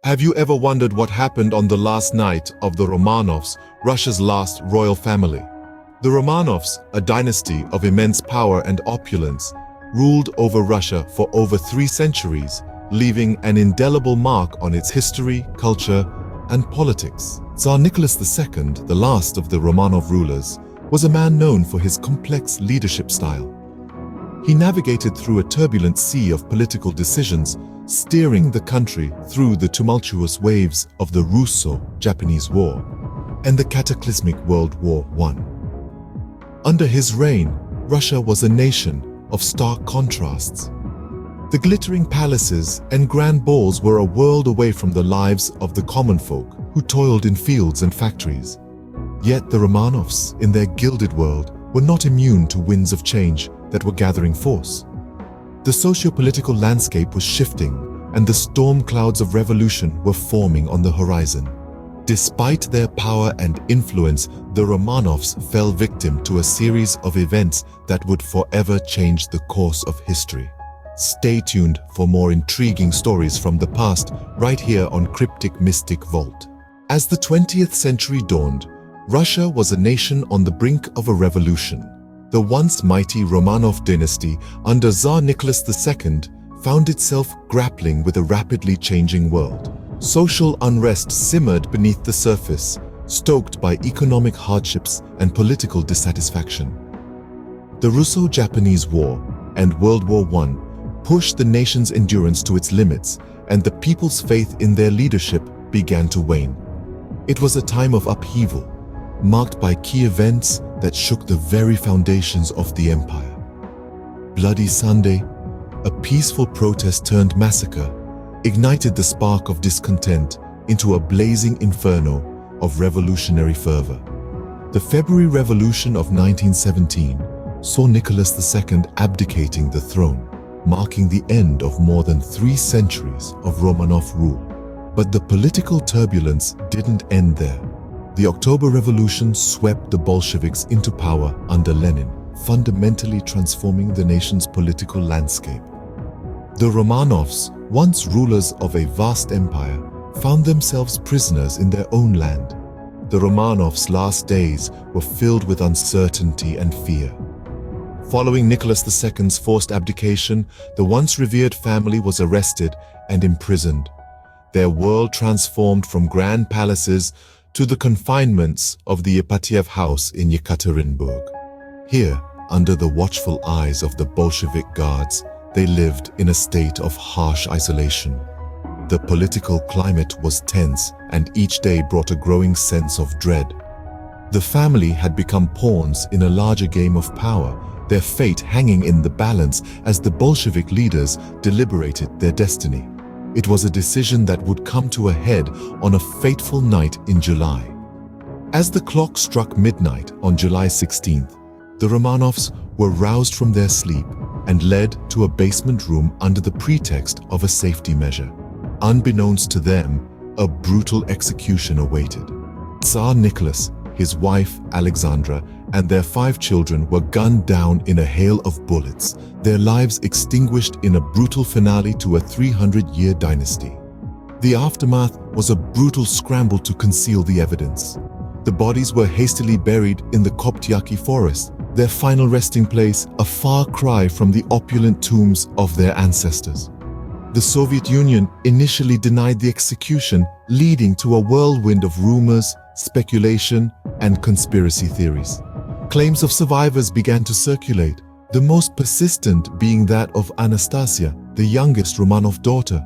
Have you ever wondered what happened on the last night of the Romanovs, Russia's last royal family? The Romanovs, a dynasty of immense power and opulence, ruled over Russia for over 3 centuries, leaving an indelible mark on its history, culture, and politics. Tsar Nicholas II, the last of the Romanov rulers, was a man known for his complex leadership style. He navigated through a turbulent sea of political decisions, steering the country through the tumultuous waves of the Russo-Japanese War and the cataclysmic World War I. Under his reign, Russia was a nation of stark contrasts. The glittering palaces and grand balls were a world away from the lives of the common folk who toiled in fields and factories. Yet the Romanovs, in their gilded world, were not immune to winds of change that were gathering force. The socio-political landscape was shifting, and the storm clouds of revolution were forming on the horizon. Despite their power and influence, the Romanovs fell victim to a series of events that would forever change the course of history. Stay tuned for more intriguing stories from the past, right here on Cryptic Mystic Vault. As the 20th century dawned, Russia was a nation on the brink of a revolution. The once mighty Romanov dynasty under Tsar Nicholas II found itself grappling with a rapidly changing world. Social unrest simmered beneath the surface, stoked by economic hardships and political dissatisfaction. The Russo-Japanese War and World War I pushed the nation's endurance to its limits, and the people's faith in their leadership began to wane. It was a time of upheaval, marked by key events that shook the very foundations of the empire. Bloody Sunday, a peaceful protest turned massacre, ignited the spark of discontent into a blazing inferno of revolutionary fervor. The February Revolution of 1917 saw Nicholas II abdicating the throne, marking the end of more than 3 centuries of Romanov rule. But the political turbulence didn't end there. The October Revolution swept the Bolsheviks into power under Lenin, fundamentally transforming the nation's political landscape. The Romanovs, once rulers of a vast empire, found themselves prisoners in their own land. The Romanovs' last days were filled with uncertainty and fear. Following Nicholas II's forced abdication, the once revered family was arrested and imprisoned. Their world transformed from grand palaces to the confinements of the Ipatiev House in Yekaterinburg. Here, under the watchful eyes of the Bolshevik guards, they lived in a state of harsh isolation. The political climate was tense, and each day brought a growing sense of dread. The family had become pawns in a larger game of power, their fate hanging in the balance as the Bolshevik leaders deliberated their destiny. It was a decision that would come to a head on a fateful night in July. As the clock struck midnight on July 16th, the Romanovs were roused from their sleep and led to a basement room under the pretext of a safety measure. Unbeknownst to them, a brutal execution awaited. Tsar Nicholas, his wife Alexandra, and their 5 children were gunned down in a hail of bullets, their lives extinguished in a brutal finale to a 300-year dynasty. The aftermath was a brutal scramble to conceal the evidence. The bodies were hastily buried in the Captivity forest, their final resting place a far cry from the opulent tombs of their ancestors. The Soviet Union initially denied the execution, leading to a whirlwind of rumors, speculation, and conspiracy theories. Claims of survivors began to circulate, the most persistent being that of Anastasia, the youngest Romanov daughter.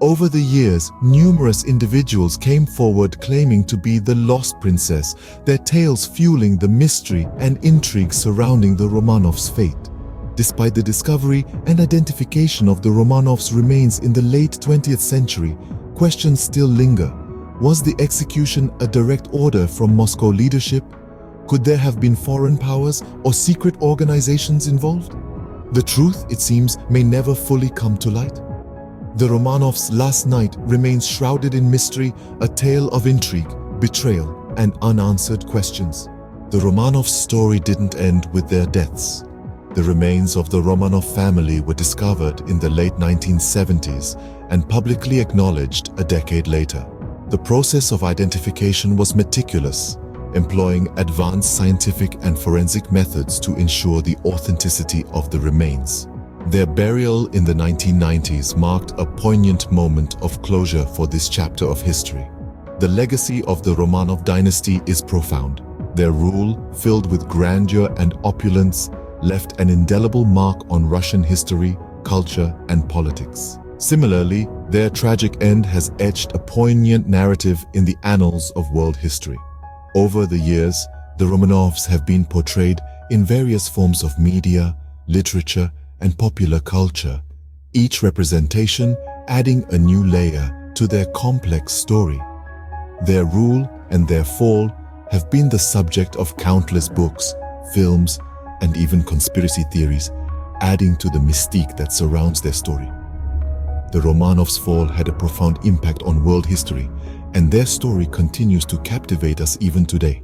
Over the years, numerous individuals came forward claiming to be the lost princess, their tales fueling the mystery and intrigue surrounding the Romanovs' fate. Despite the discovery and identification of the Romanovs' remains in the late 20th century, questions still linger. Was the execution a direct order from Moscow leadership? Could there have been foreign powers or secret organizations involved? The truth, it seems, may never fully come to light. The Romanovs' last night remains shrouded in mystery, a tale of intrigue, betrayal, and unanswered questions. The Romanovs' story didn't end with their deaths. The remains of the Romanov family were discovered in the late 1970s and publicly acknowledged a decade later. The process of identification was meticulous, employing advanced scientific and forensic methods to ensure the authenticity of the remains. Their burial in the 1990s marked a poignant moment of closure for this chapter of history. The legacy of the Romanov dynasty is profound. Their rule, filled with grandeur and opulence, left an indelible mark on Russian history, culture, and politics. Similarly, their tragic end has etched a poignant narrative in the annals of world history. Over the years, the Romanovs have been portrayed in various forms of media, literature, and popular culture, each representation adding a new layer to their complex story. Their rule and their fall have been the subject of countless books, films, and even conspiracy theories, adding to the mystique that surrounds their story. The Romanovs' fall had a profound impact on world history, and their story continues to captivate us even today.